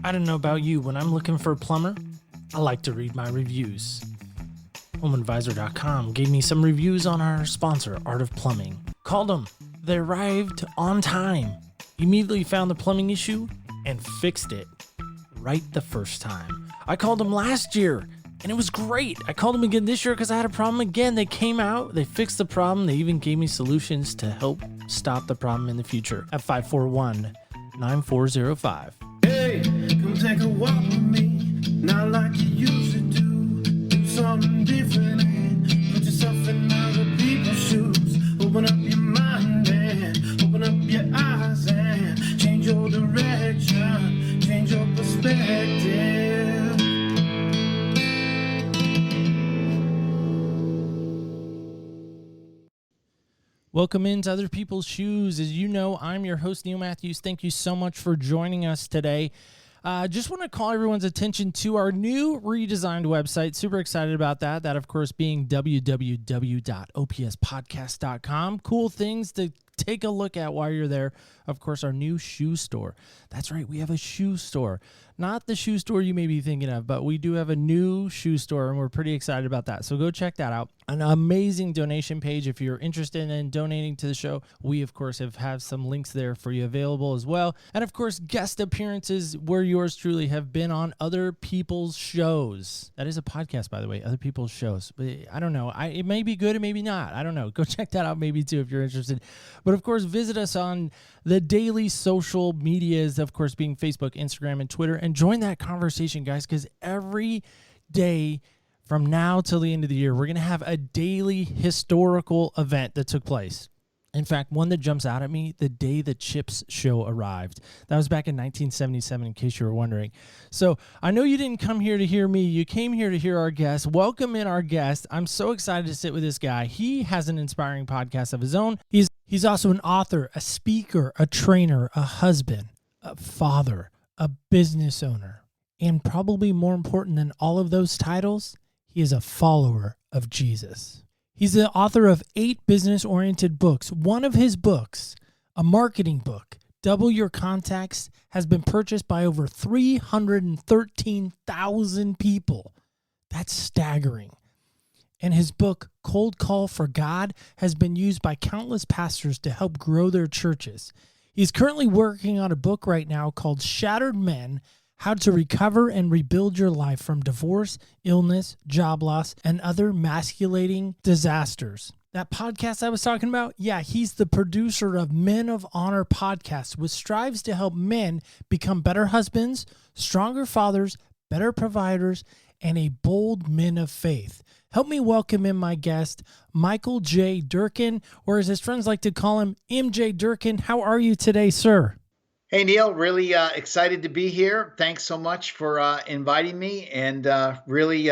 I don't know about you, when I'm looking for a plumber, I like to read my reviews. HomeAdvisor.com gave me some reviews on our sponsor, Art of Plumbing. Called them. They arrived on time. Immediately found the plumbing issue and fixed it right the first time. I called them last year and it was great. I called them again this year because I had a problem again. They came out, they fixed the problem. They even gave me solutions to help stop the problem in the future at 541-9405. Hey, come take a walk with me, not like you used to do. Do something different and put yourself in other people's shoes. Open up your mind and open up your eyes and change your direction, change your perspective. Welcome into Other People's Shoes. As you know, I'm your host, Neil Matthews. Thank you so much for joining us today. Just want to call everyone's attention to our new redesigned website. Super excited about that. That, of course, being www.opspodcast.com. Cool things to take a look at while you're there. Of course, our new shoe store. That's right, we have a shoe store. Not the shoe store you may be thinking of, but we do have a new shoe store, and we're pretty excited about that. So go check that out. An amazing donation page if you're interested in donating to the show. We, of course, have some links there for you available as well. And, of course, guest appearances where yours truly have been on Other People's Shows. That is a podcast, by the way, Other People's Shows. But I don't know. It may be good, it may be not. I don't know. Go check that out maybe, too, if you're interested. But, of course, visit us on the daily social medias, of course, being Facebook, Instagram, and Twitter. And join that conversation, guys, because every day from now till the end of the year, we're going to have a daily historical event that took place. In fact, one that jumps out at me, the day the Chips show arrived. That was back in 1977, in case you were wondering. So I know you didn't come here to hear me. You came here to hear our guest. Welcome in our guest. I'm so excited to sit with this guy. He has an inspiring podcast of his own. He's also an author, a speaker, a trainer, a husband, a father, a business owner, and probably more important than all of those titles, he is a follower of Jesus. He's the author of 8 business-oriented books. One of his books, a marketing book, Double Your Contacts, has been purchased by over 313,000 people. That's staggering. And his book, Cold Call for God, has been used by countless pastors to help grow their churches. He's currently working on a book right now called Shattered Men: How to Recover and Rebuild Your Life from Divorce, Illness, Job Loss, and Other Emasculating Disasters. That podcast I was talking about, yeah, he's the producer of Men of Honor podcast, which strives to help men become better husbands, stronger fathers, better providers, and a bold men of faith. Help me welcome in my guest, Michael J. Durkin, or as his friends like to call him, MJ Durkin. How are you today, sir? Hey, Neil, really excited to be here. Thanks so much for inviting me, and really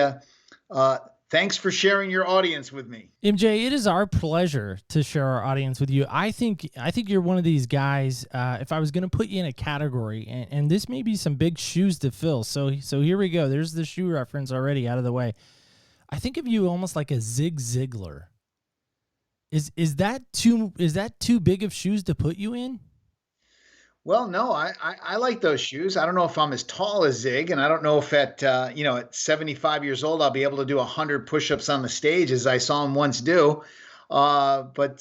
thanks for sharing your audience with me. MJ, it is our pleasure to share our audience with you. I think you're one of these guys, if I was going to put you in a category, and this may be some big shoes to fill, so here we go. There's the shoe reference already out of the way. I think of you almost like a Zig Ziglar. Is that too big of shoes to put you in? Well, no, I like those shoes. I don't know if I'm as tall as Zig, and I don't know if at 75 years old I'll be able to do 100 push-ups on the stage as I saw him once do. I like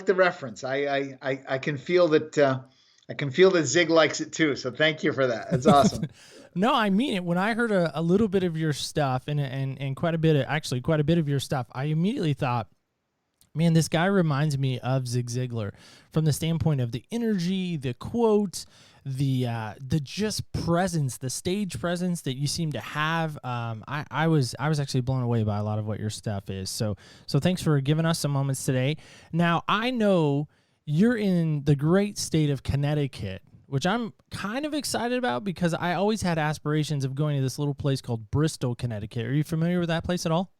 the reference. I can feel that. I can feel that Zig likes it too. So thank you for that. That's awesome. No, I mean it. When I heard a little bit of your stuff and quite a bit of your stuff, I immediately thought, man, this guy reminds me of Zig Ziglar from the standpoint of the energy, the quotes, the just presence, the stage presence that you seem to have. I was actually blown away by a lot of what your stuff is. So thanks for giving us some moments today. Now, I know you're in the great state of Connecticut, which I'm kind of excited about because I always had aspirations of going to this little place called Bristol, Connecticut. Are you familiar with that place at all?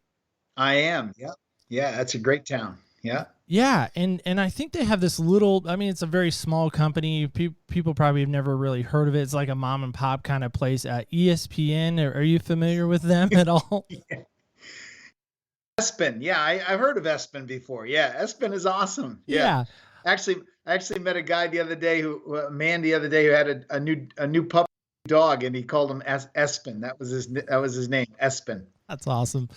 I am. Yeah. Yeah. That's a great town. Yeah. Yeah. And I think they have this little, it's a very small company. People probably have never really heard of it. It's like a mom and pop kind of place. ESPN. Are you familiar with them at all? Yeah. Espen. Yeah. I've heard of Espen before. Yeah. Espen is awesome. Yeah. I actually met a guy the other day a man the other day who had a new puppy dog, and he called him Espen. That was his name, Espen. That's awesome.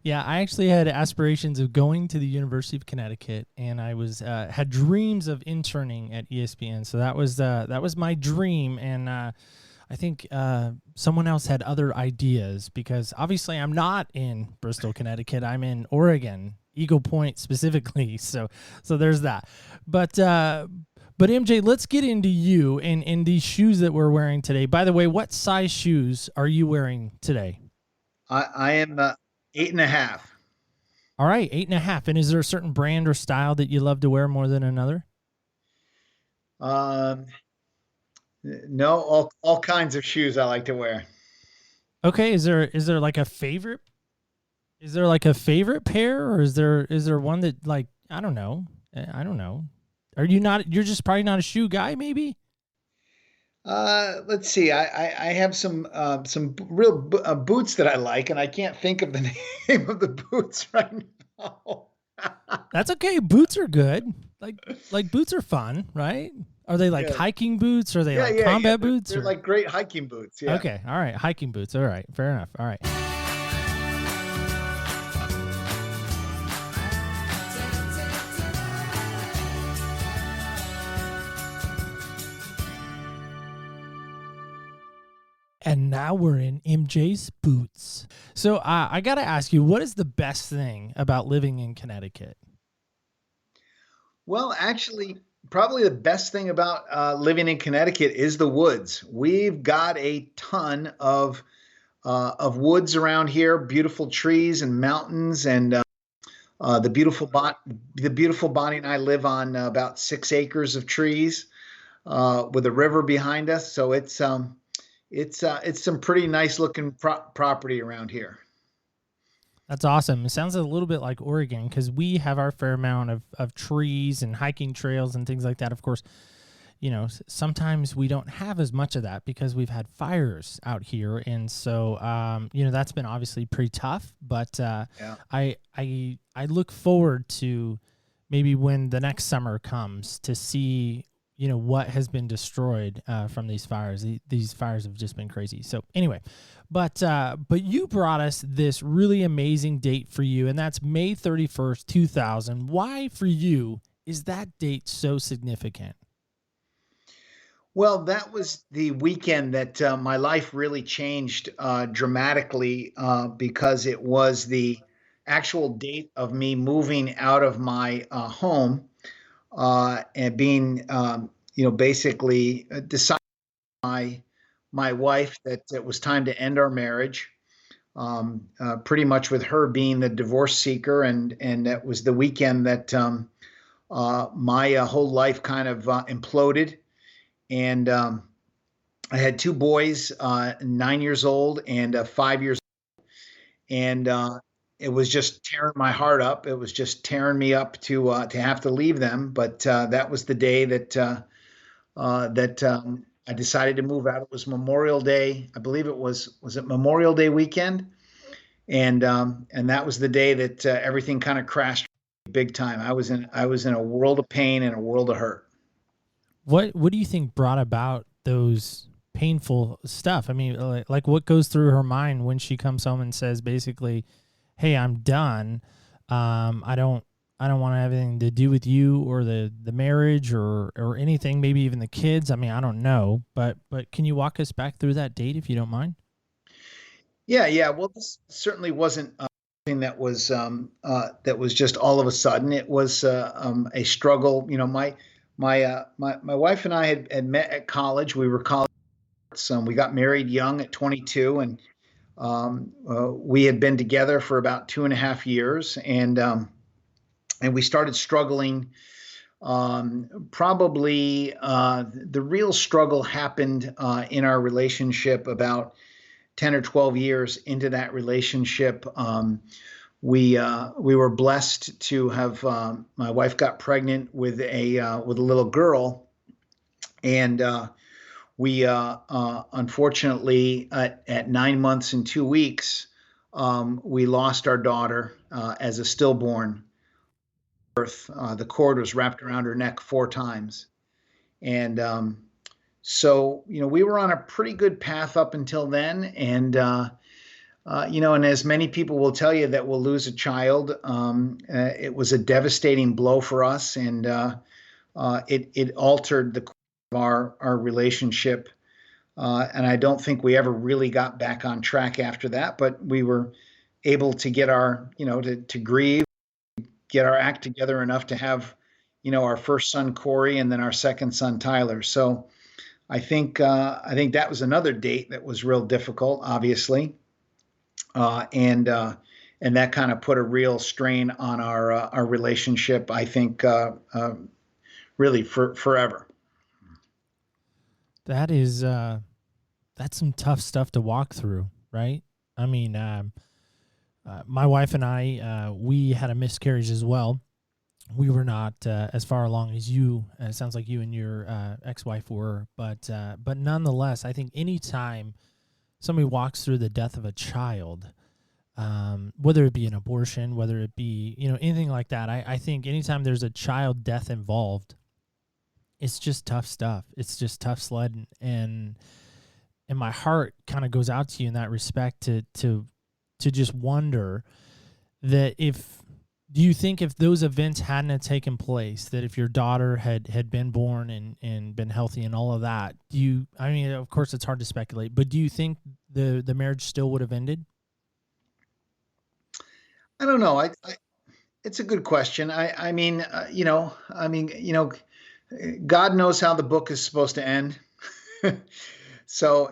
Yeah, I actually had aspirations of going to the University of Connecticut, and I was had dreams of interning at ESPN. So that was my dream, and I think someone else had other ideas because obviously I'm not in Bristol, Connecticut. I'm in Oregon, Eagle Point specifically. So there's that. But MJ, let's get into you and in these shoes that we're wearing today. By the way, what size shoes are you wearing today? I am 8.5. All right, 8.5. And is there a certain brand or style that you love to wear more than another? Um, no, all kinds of shoes I like to wear. Okay, is there like a favorite? Is there like a favorite pair, or is there one that like I don't know? I don't know. Are you not? You're just probably not a shoe guy, maybe. Let's see. I have some real boots that I like, and I can't think of the name of the boots right now. That's okay. Boots are good. Like boots are fun, right? Are they like Yeah, hiking boots? Or are they yeah, like yeah, yeah. combat boots? They're Or like great hiking boots. Yeah. okay, all right, hiking boots. All right, fair enough. All right. And now we're in MJ's boots. So I got to ask you, what is the best thing about living in Connecticut? Well, actually, probably the best thing about living in Connecticut is the woods. We've got a ton of woods around here, beautiful trees and mountains, and the beautiful Bonnie and I live on about 6 acres of trees with a river behind us. So it's some pretty nice looking property around here. That's awesome. It sounds a little bit like Oregon because we have our fair amount of trees and hiking trails and things like that. Of course, sometimes we don't have as much of that because we've had fires out here. And so, that's been obviously pretty tough. But Yeah. I look forward to maybe when the next summer comes to see what has been destroyed from these fires. These fires have just been crazy. So anyway, but you brought us this really amazing date for you, and that's May 31st, 2000. Why for you is that date so significant? Well, that was the weekend that my life really changed dramatically because it was the actual date of me moving out of my home and being, basically deciding my my wife that it was time to end our marriage. Pretty much with her being the divorce seeker, and that was the weekend that my whole life kind of imploded. And I had two boys, 9 years old and 5 years, and it was just tearing my heart up. It was just tearing me up to have to leave them. But that was the day that I decided to move out. It was Memorial Day, I believe it was it Memorial Day weekend, and that was the day that everything kind of crashed big time. I was in a world of pain and a world of hurt. What do you think brought about those painful stuff? I mean, like what goes through her mind when she comes home and says basically, "Hey, I'm done. I don't want to have anything to do with you or the marriage or anything. Maybe even the kids. I mean, I don't know. But can you walk us back through that date if you don't mind?" Yeah, yeah. Well, this certainly wasn't something that was just all of a sudden. It was a struggle. My wife and I had met at college. We were college. We got married young at 22, and we had been together for about 2.5 years, and we started struggling. Probably the real struggle happened in our relationship about 10 or 12 years into that relationship. We were blessed to have my wife got pregnant with a little girl, and we unfortunately at 9 months and 2 weeks we lost our daughter as a stillborn. the cord was wrapped around her neck 4 times. And so, we were on a pretty good path up until then. And, and as many people will tell you that will lose a child, it was a devastating blow for us. And it altered the course of our relationship. And I don't think we ever really got back on track after that, but we were able to get to grieve, get our act together enough to have, our first son, Corey, and then our second son, Tyler. So I think that was another date that was real difficult, obviously. And that kind of put a real strain on our relationship, I think, really forever. That is, that's some tough stuff to walk through, right? I mean, my wife and I, we had a miscarriage as well. We were not as far along as you. It sounds like you and your ex-wife were, but nonetheless, I think anytime somebody walks through the death of a child, whether it be an abortion, whether it be anything like that, I think anytime there's a child death involved, it's just tough stuff. It's just tough sledding, and my heart kind of goes out to you in that respect to just wonder that do you think if those events hadn't have taken place, that if your daughter had been born and been healthy and all of that, of course it's hard to speculate, but do you think the marriage still would have ended? I don't know. It's a good question. God knows how the book is supposed to end. So,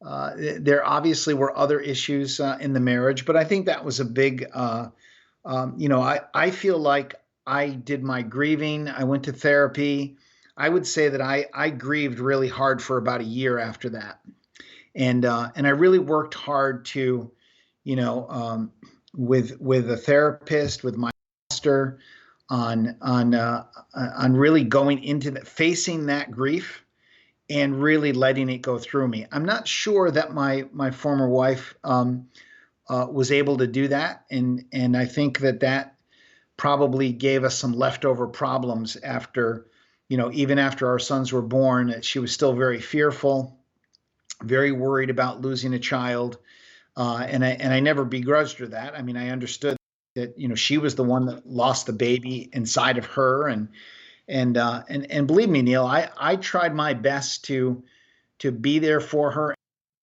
there obviously were other issues in the marriage, but I think that was a big, I feel like I did my grieving. I went to therapy. I would say that I grieved really hard for about a year after that. And I really worked hard to, with a therapist, with my pastor, on really going into facing that grief and really letting it go through me. I'm not sure that my former wife was able to do that, and I think that probably gave us some leftover problems after, even after our sons were born. She was still very fearful, very worried about losing a child, and I never begrudged her that. I mean, I understood that she was the one that lost the baby inside of her, and believe me, Neil, I tried my best to be there for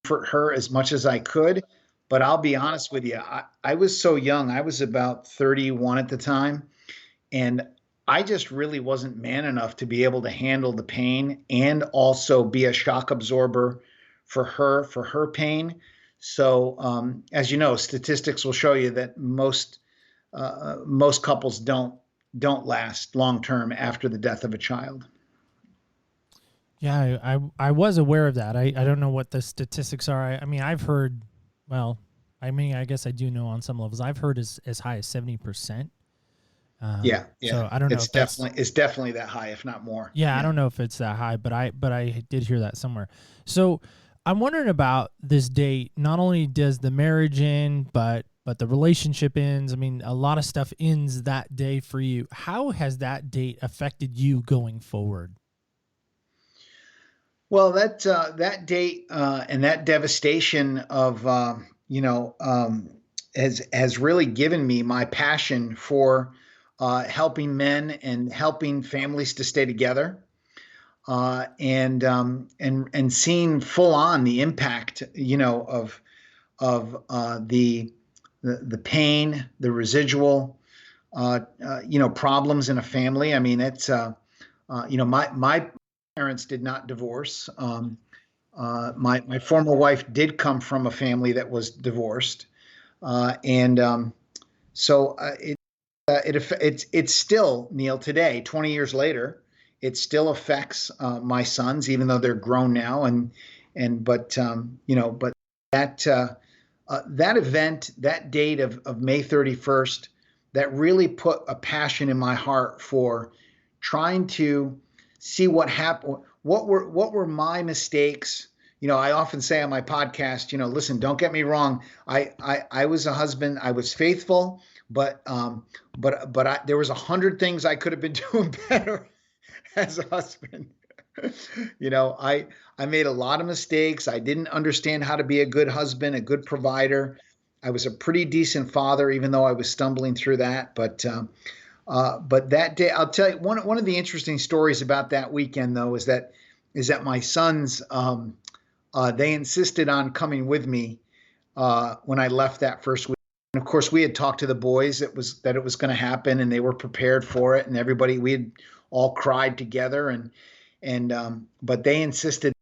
her as much as I could. But I'll be honest with you, I was so young. I was about 31 at the time, and I just really wasn't man enough to be able to handle the pain and also be a shock absorber for her pain. So, as you know, statistics will show you that most couples don't last long term after the death of a child. Yeah, I was aware of that. I don't know what the statistics are. I mean, I've heard. Well, I guess I do know on some levels. I've heard as high as 70%. Yeah. So I don't know. It's definitely that high, if not more. Yeah, I don't know if it's that high, but I did hear that somewhere. So I'm wondering about this date. Not only does the marriage end, but the relationship ends. I mean, a lot of stuff ends that day for you. How has that date affected you going forward? Well, that date and that devastation of has really given me my passion for helping men and helping families to stay together, and seeing full on the impact of the pain, the residual problems in a family. I mean, it's my parents did not divorce. My former wife did come from a family that was divorced, and so it's still, Neil, today, 20 years later, it still affects my sons, even though they're grown now, but that event, that date of May 31st, that really put a passion in my heart for trying to see what happened. What were my mistakes? I often say on my podcast, listen, don't get me wrong. I was a husband. I was faithful, There was 100 things I could have been doing better as a husband. I made a lot of mistakes. I didn't understand how to be a good husband, a good provider. I was a pretty decent father, even though I was stumbling through that. But that day, I'll tell you one of the interesting stories about that weekend, though, is that my sons they insisted on coming with me when I left that first week. And of course, we had talked to the boys that it was going to happen, and they were prepared for it, and we had all cried together, but they insisted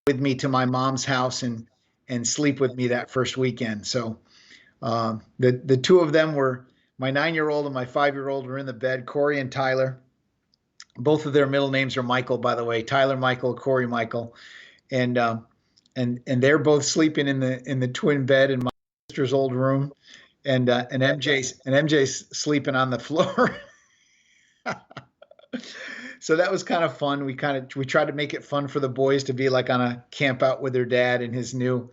with me to my mom's house and sleep with me that first weekend. So the two of them were my 9-year-old and my 5-year-old were in the bed. Corey and Tyler, both of their middle names are Michael, by the way. Tyler Michael, Corey Michael, and they're both sleeping in the twin bed in my sister's old room, and MJ's sleeping on the floor. So that was kind of fun. We tried to make it fun for the boys to be like on a camp out with their dad in his new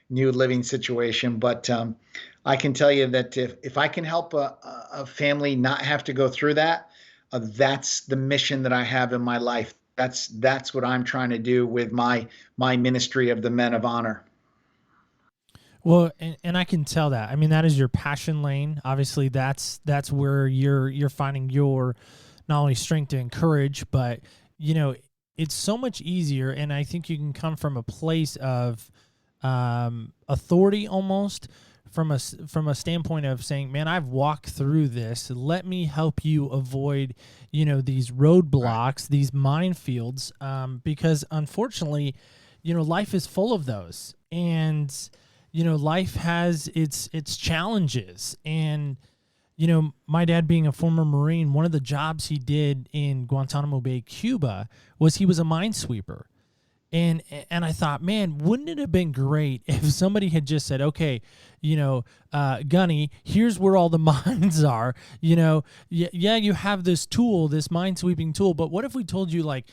living situation. But I can tell you that if I can help a family not have to go through that, that's the mission that I have in my life. That's what I'm trying to do with my ministry of the Men of Honor. Well, and I can tell that. I mean, that is your passion lane. Obviously, that's where you're finding your not only strength and courage, but it's so much easier. And I think you can come from a place of authority, almost from a standpoint of saying, "Man, I've walked through this. Let me help you avoid these roadblocks, these minefields, because unfortunately, life is full of those, and life has its challenges." And my dad being a former Marine, one of the jobs he did in Guantanamo Bay, Cuba, was he was a minesweeper. And I thought, man, wouldn't it have been great if somebody had just said, okay, Gunny, here's where all the mines are. Yeah, you have this tool, this minesweeping tool, but what if we told you, like,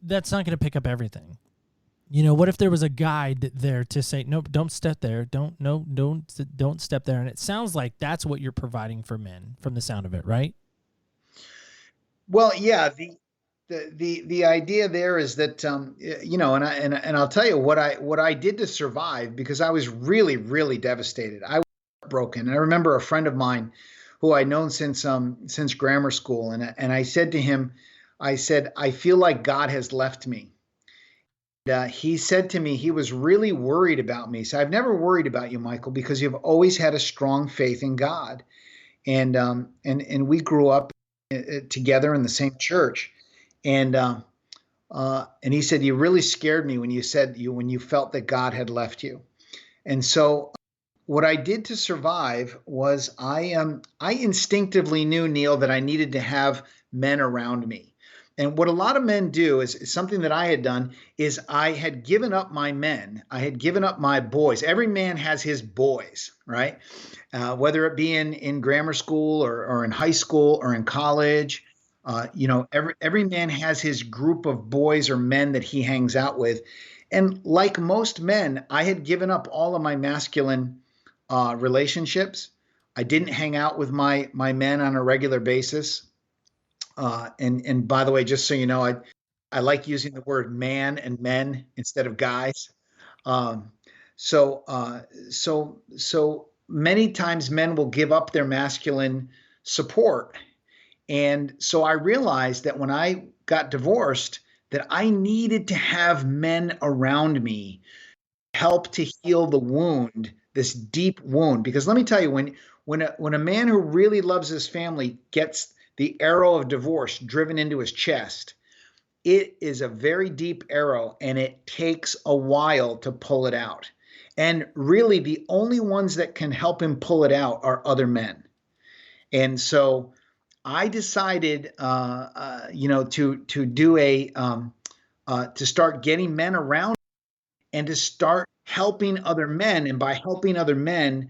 that's not going to pick up everything? What if there was a guide there to say, nope, don't step there. Don't step there. And it sounds like that's what you're providing for men from the sound of it, right? Well, yeah, the idea there is that and I'll tell you what I did to survive, because I was really, really devastated. I was broken. And I remember a friend of mine who I'd known since grammar school, and I said to him, I said, I feel like God has left me. He said to me, he was really worried about me. So I've never worried about you, Michael, because you've always had a strong faith in God. And we grew up together in the same church. And he said, you really scared me when you felt that God had left you. And so what I did to survive was I instinctively knew, Neil, that I needed to have men around me. And what a lot of men do is something that I had done is I had given up my men. I had given up my boys. Every man has his boys, right? Whether it be in grammar school or in high school or in college, every man has his group of boys or men that he hangs out with. And like most men, I had given up all of my masculine relationships. I didn't hang out with my men on a regular basis. And by the way, just so you know, I like using the word man and men instead of guys. So many times men will give up their masculine support. And so I realized that when I got divorced, that I needed to have men around me help to heal the wound, this deep wound. Because let me tell you, when a man who really loves his family gets the arrow of divorce driven into his chest, it is a very deep arrow, and it takes a while to pull it out. And really, the only ones that can help him pull it out are other men. And so I decided, to do to start getting men around and to start helping other men. And by helping other men,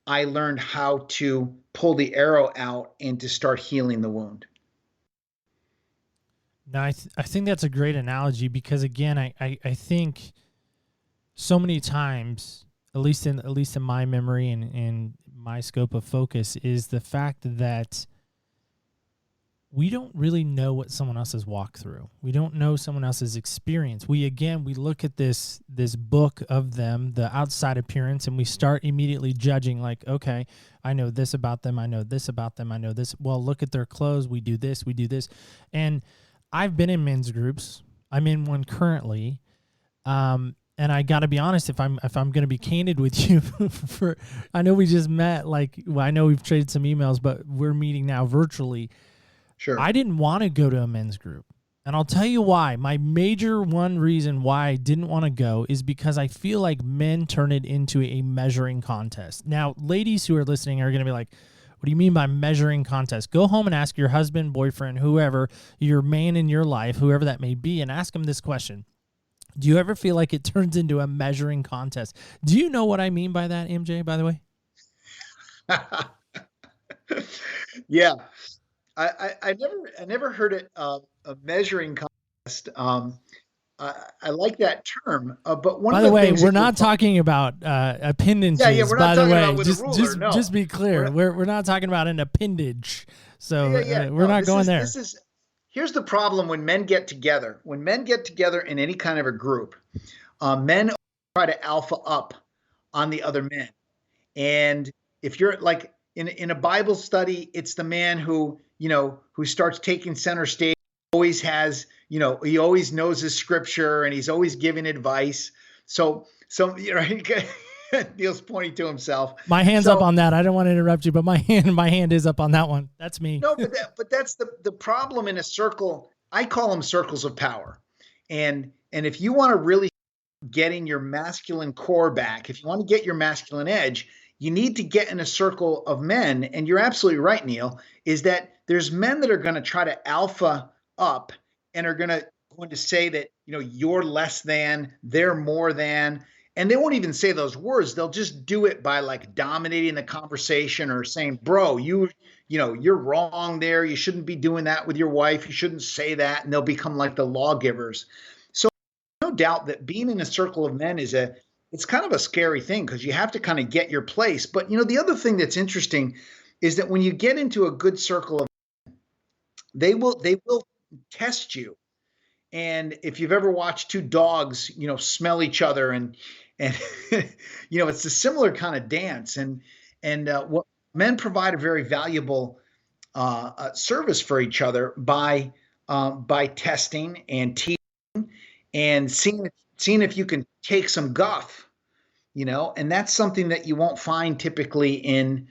I learned how to pull the arrow out and to start healing the wound. Now, I think that's a great analogy, because again, I think so many times at least in my memory and my scope of focus, is the fact that we don't really know what someone else has walked through. We don't know someone else's experience. We look at this book of them, the outside appearance, and we start immediately judging, like, okay, I know this about them, I know this about them, I know this. Well, look at their clothes, we do this. And I've been in men's groups. I'm in one currently. And I got to be honest, if I'm going to be candid with you, I know we just met, I know we've traded some emails, but we're meeting now virtually. Sure. I didn't want to go to a men's group. And I'll tell you why. My major one reason why I didn't want to go is because I feel like men turn it into a measuring contest. Now, ladies who are listening are going to be like, what do you mean by measuring contest? Go home and ask your husband, boyfriend, whoever, your man in your life, whoever that may be, and ask him this question. Do you ever feel like it turns into a measuring contest? Do you know what I mean by that, MJ, by the way? Yeah. I never heard it a measuring contest. I like that term, but one by of the the way, things we're not talking about appendages. Yeah, we're not by the talking way, about with a ruler, no. just be clear, we're not talking about an appendage. So we're No, not going there. Here's the problem when men get together. When men get together in any kind of a group, men try to alpha up on the other men, and if you're like in a Bible study, it's the man who starts taking center stage, always has, he always knows his scripture and he's always giving advice. So Neil's pointing to himself. My hand's up on that. I don't want to interrupt you, but my hand is up on that one. That's me. No, but that's the problem in a circle. I call them circles of power. And if you want to really getting your masculine core back, if you want to get your masculine edge, you need to get in a circle of men. And you're absolutely right, Neil, is that there's men that are going to try to alpha up and are going to say that, you're less than, they're more than, and they won't even say those words. They'll just do it by like dominating the conversation or saying, bro, you're wrong there. You shouldn't be doing that with your wife. You shouldn't say that. And they'll become like the lawgivers. So no doubt that being in a circle of men it's kind of a scary thing because you have to kind of get your place. But, the other thing that's interesting is that when you get into a good circle of men, they will test you. And if you've ever watched two dogs, smell each other and it's a similar kind of dance. And what men provide a very valuable service for each other by testing and teaching and seeing if you can take some guff, and that's something that you won't find typically in,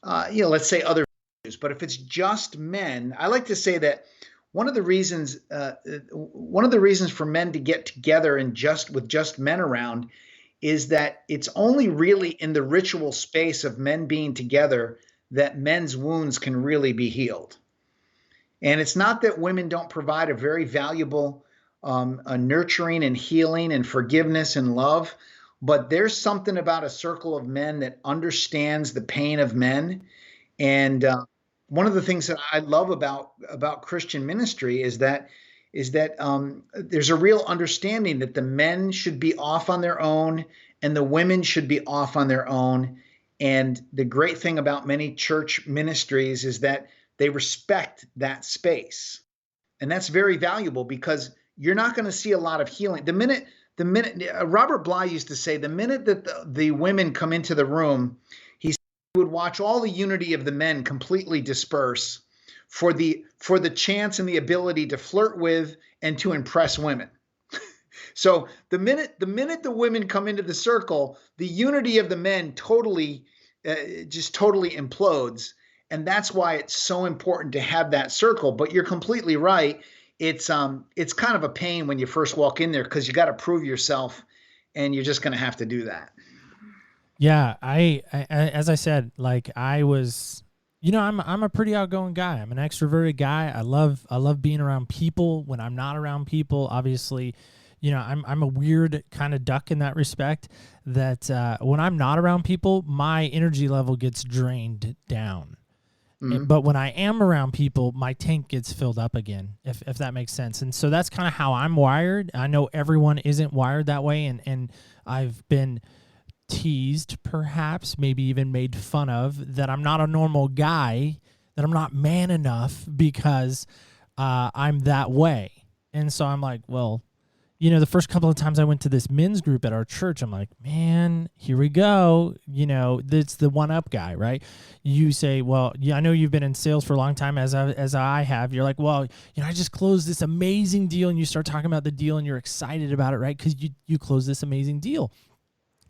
let's say other values. But if it's just men, I like to say that one of the reasons for men to get together and with just men around is that it's only really in the ritual space of men being together that men's wounds can really be healed. And it's not that women don't provide a very valuable nurturing and healing and forgiveness and love, but there's something about a circle of men that understands the pain of men. And one of the things that I love about Christian ministry is that there's a real understanding that the men should be off on their own and the women should be off on their own. And the great thing about many church ministries is that they respect that space. And that's very valuable because you're not going to see a lot of healing. The minute Robert Bly used to say, the minute that the women come into the room, he would watch all the unity of the men completely disperse for the chance and the ability to flirt with and to impress women. So the minute the women come into the circle, the unity of the men totally implodes. And that's why it's so important to have that circle. But you're completely right. It's kind of a pain when you first walk in there because you got to prove yourself, and you're just going to have to do that. Yeah, I as I said, like I was, I'm a pretty outgoing guy. I'm an extroverted guy. I love being around people. When I'm not around people, obviously, I'm a weird kind of duck in that respect. That when I'm not around people, my energy level gets drained down. Mm-hmm. But when I am around people, my tank gets filled up again, if that makes sense. And so that's kind of how I'm wired. I know everyone isn't wired that way, and I've been teased, perhaps, maybe even made fun of, that I'm not a normal guy, that I'm not man enough because I'm that way. And so I'm like, well, the first couple of times I went to this men's group at our church, I'm like, man, here we go. It's the one up guy, right? You say, well, yeah, I know you've been in sales for a long time as I have. You're like, well, I just closed this amazing deal, and you start talking about the deal and you're excited about it, right? Because you closed this amazing deal.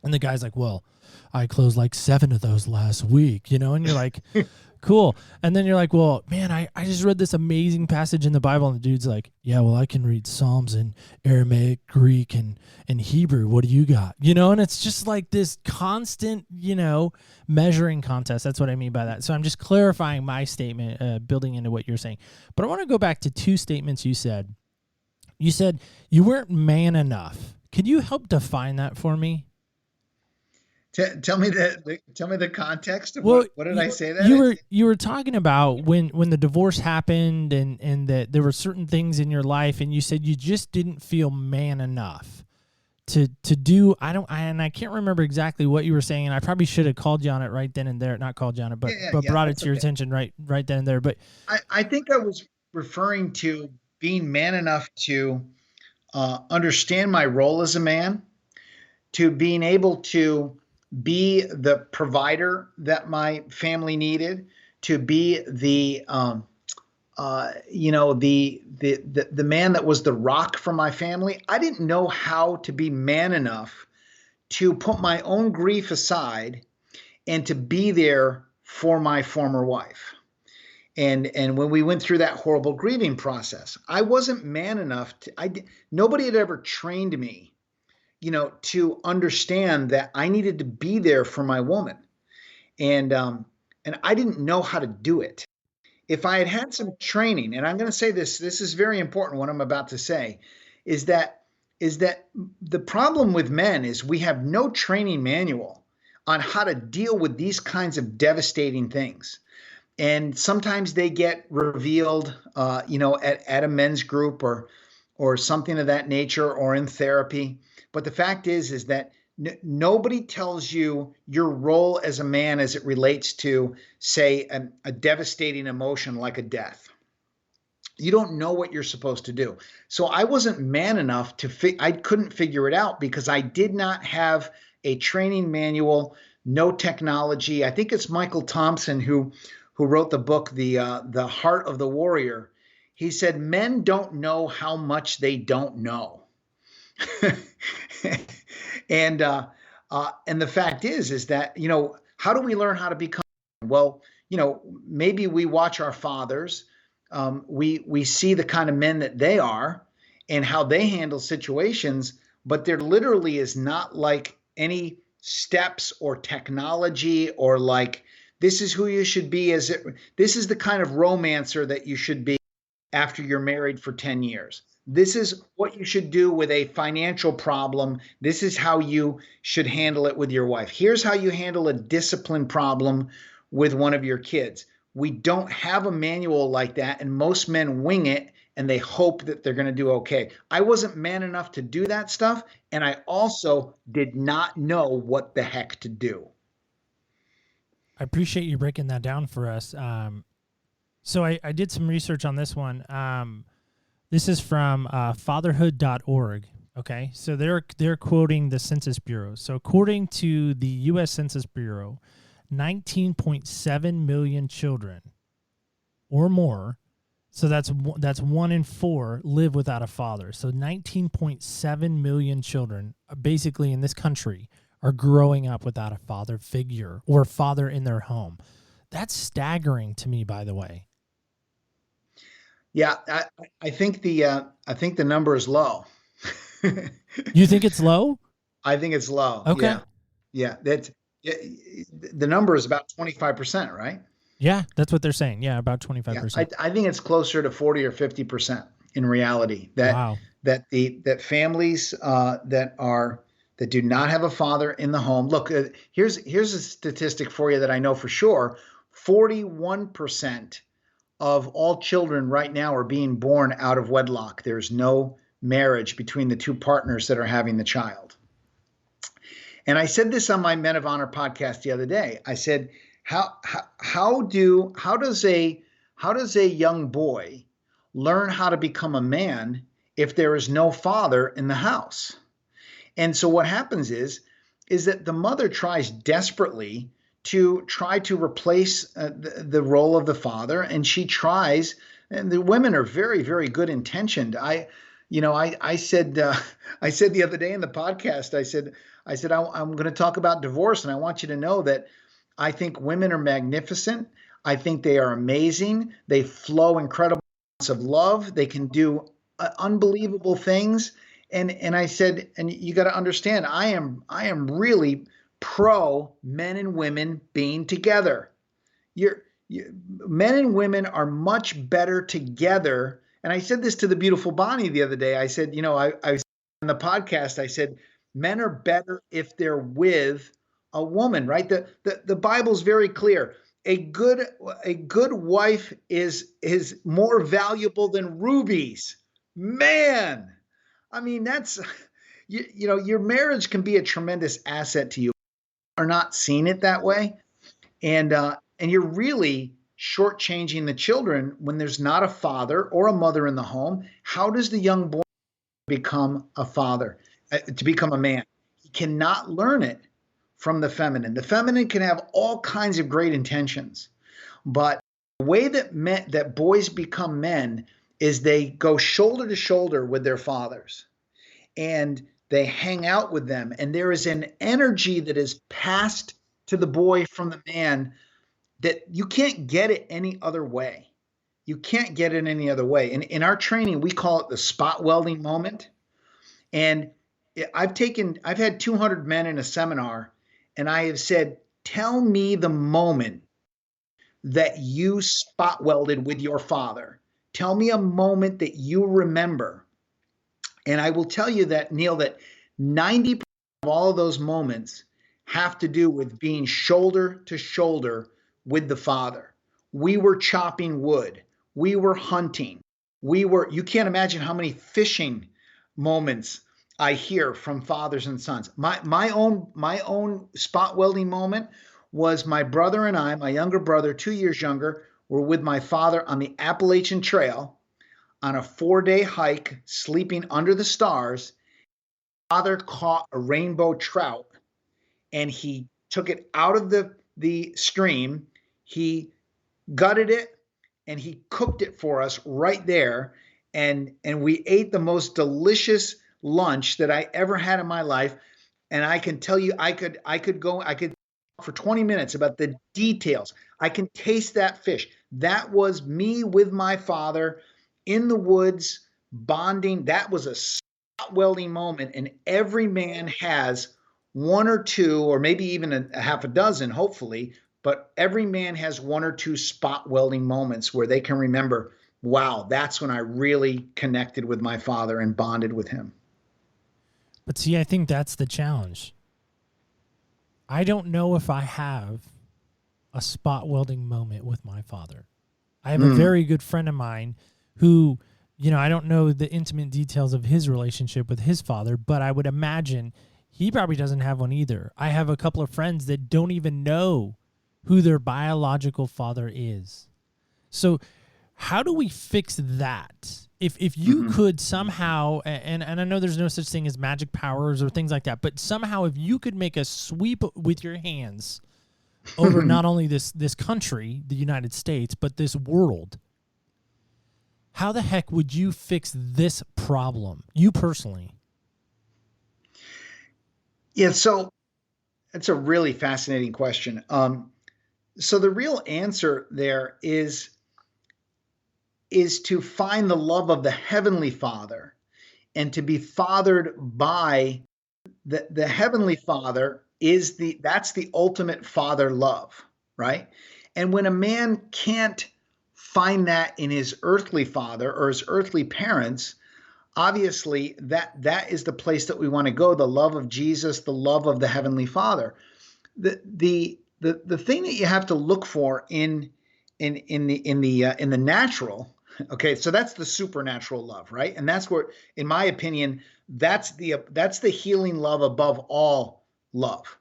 And the guy's like, well, I closed like 7 of those last week, and you're like, cool. And then you're like, well, man, I just read this amazing passage in the Bible. And the dude's like, yeah, well, I can read Psalms in Aramaic, Greek, and Hebrew. What do you got? And it's just like this constant, measuring contest. That's what I mean by that. So I'm just clarifying my statement, building into what you're saying. But I want to go back to 2 statements you said. You said you weren't man enough. Could you help define that for me? Tell me the context of what did I say that? You were talking about when the divorce happened and that there were certain things in your life, and you said you just didn't feel man enough to do. I can't remember exactly what you were saying, and I probably should have called you on it right then and there. Not called you on it, but brought it to your attention right then and there. But I think I was referring to being man enough to understand my role as a man, to being able to be the provider that my family needed, to be the the man that was the rock for my family. I didn't know how to be man enough to put my own grief aside and to be there for my former wife. And when we went through that horrible grieving process, I wasn't man enough nobody had ever trained me to understand that I needed to be there for my woman. And I didn't know how to do it. If I had had some training, and I'm going to say this is very important, what I'm about to say, is that the problem with men is we have no training manual on how to deal with these kinds of devastating things. And sometimes they get revealed, at a men's group or something of that nature, or in therapy. But the fact is that nobody tells you your role as a man as it relates to, say, a devastating emotion like a death. You don't know what you're supposed to do. So I wasn't man enough I couldn't figure it out because I did not have a training manual, no technology. I think it's Michael Thompson who wrote the book, The Heart of the Warrior. He said, men don't know how much they don't know. And the fact is that, how do we learn how to become? Well, maybe we watch our fathers. We see the kind of men that they are and how they handle situations, but there literally is not like any steps or technology or like, this is who you should be this is the kind of romancer that you should be after you're married for 10 years. This is what you should do with a financial problem. This is how you should handle it with your wife. Here's how you handle a discipline problem with one of your kids. We don't have a manual like that, and most men wing it and they hope that they're going to do okay. I wasn't man enough to do that stuff, and I also did not know what the heck to do. I appreciate you breaking that down for us. So I did some research on this one. This is from fatherhood.org. Okay, so they're quoting the Census Bureau. So according to the U.S. Census Bureau, 19.7 million children or more, so that's 1 in 4 live without a father. So 19.7 million children, basically in this country, are growing up without a father figure or a father in their home. That's staggering to me, by the way. Yeah, I think the number is low. You think it's low? I think it's low. Okay. Yeah. The number is about 25%, right? Yeah, that's what they're saying. Yeah, about 25%. Yeah, I think it's closer to 40 or 50% in reality. That families that do not have a father in the home. Look, here's a statistic for you that I know for sure. 41% of all children right now are being born out of wedlock. There's no marriage between the two partners that are having the child. And I said this on my Men of Honor podcast the other day. I said, how does a young boy learn how to become a man if there is no father in the house? And so what happens is that the mother tries desperately to try to replace the role of the father, and she tries. And the women are very, very good intentioned. I said the other day in the podcast, I'm going to talk about divorce, and I want you to know that I think women are magnificent. I think they are amazing. They flow incredible amounts of love. They can do unbelievable things. And I said, and you got to understand, I am really pro men and women being together. Men and women are much better together. And I said this to the beautiful Bonnie the other day. I said, I on the podcast, I said, men are better if they're with a woman, right? The Bible's very clear. A good wife is more valuable than rubies. Man, I mean, that's, your marriage can be a tremendous asset to you. Are not seeing it that way. And you're really shortchanging the children when there's not a father or a mother in the home. How does the young boy become a father, to become a man? He cannot learn it from the feminine. The feminine can have all kinds of great intentions, but the way that boys become men is they go shoulder to shoulder with their fathers, and they hang out with them, and there is an energy that is passed to the boy from the man that you can't get it any other way. You can't get it any other way. And in our training, we call it the spot welding moment. And I've had 200 men in a seminar, and I have said, tell me the moment that you spot welded with your father. Tell me a moment that you remember. And I will tell you that, Neil, that 90% of all of those moments have to do with being shoulder to shoulder with the father. We were chopping wood. We were hunting. You can't imagine how many fishing moments I hear from fathers and sons. My own spot welding moment was my brother and I, my younger brother, 2 years younger, were with my father on the Appalachian Trail on a 4-day hike, sleeping under the stars. Father caught a rainbow trout, and he took it out of the stream. He gutted it, and he cooked it for us right there. And we ate the most delicious lunch that I ever had in my life. And I can tell you, I could talk for 20 minutes about the details. I can taste that fish. That was me with my father in the woods, bonding. That was a spot welding moment. And every man has one or two, or maybe even a half a dozen, hopefully, but every man has one or two spot welding moments where they can remember, wow, that's when I really connected with my father and bonded with him. But see, I think that's the challenge. I don't know if I have a spot welding moment with my father. I have a very good friend of mine who, I don't know the intimate details of his relationship with his father, but I would imagine he probably doesn't have one either. I have a couple of friends that don't even know who their biological father is. So how do we fix that? If you could somehow, and I know there's no such thing as magic powers or things like that, but somehow if you could make a sweep with your hands over not only this country, the United States, but this world, how the heck would you fix this problem, you personally? Yeah, so that's a really fascinating question. So the real answer there is to find the love of the Heavenly Father and to be fathered by the Heavenly Father. That's the ultimate father love, right? And when a man can't find that in his earthly father or his earthly parents, obviously that is the place that we want to go, the love of Jesus, the love of the Heavenly Father. The thing that you have to look for in the natural, okay, so that's the supernatural love, right? And that's where, in my opinion, that's the healing love above all love.